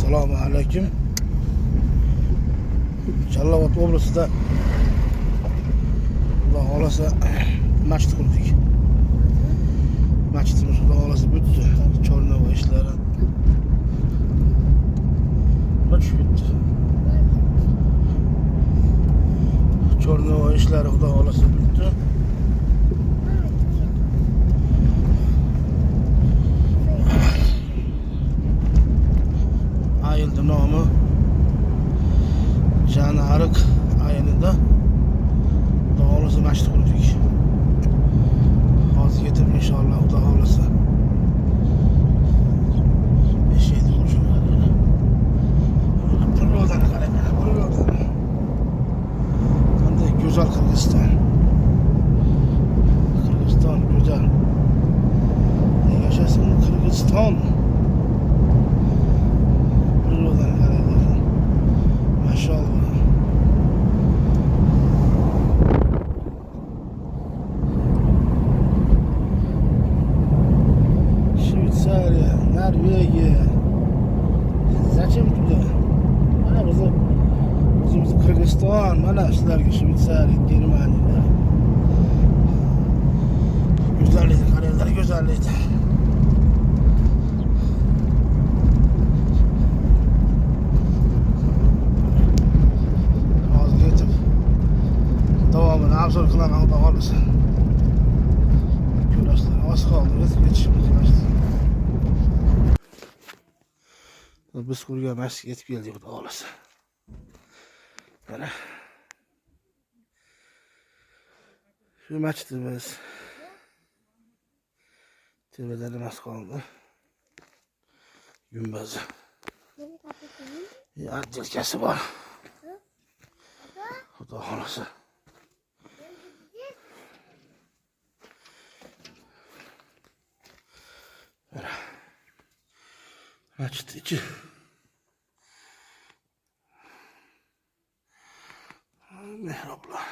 Assalomu alaykum. Challobat oblasida Xudo xolasa masjid qurdik. Masjidimiz Xudo xolasa bitdi. Chornova ishlari tushib ketdi. Chornova ishlari Xudo xolasa bitdi. Ayıldı nomi Janariq ayinida Xudo xolasa masjid qurdik. Hozir yetib inshaalloh Xudo xolasa. Eshikni ochib Pullardan qarang, pullardan. Qanday go'zal Qirg'iziston. Qirg'iziston go'zal. Yashasin Qirg'iziston. Maşallah. Швейцария, Norvegiya. Zachем tуда? Mana o'zimiz Qirg'iziston, mana sizlarga Shvetsariya, Germaniya. Go'zallik, qaranglar go'zallik. Davomini obzor qilaman Xudo xolasa. Ko'rasizlar, oz qoldi, yetib ketishimiz masjid. Biz qurgan masjidga yetib keldik Xudo xolasa. Mana shu masjidimiz tepada nima qoldi? Gumbazi. Attelkasi bor. Xudo xolasa. Masjid içi. Mihrablar.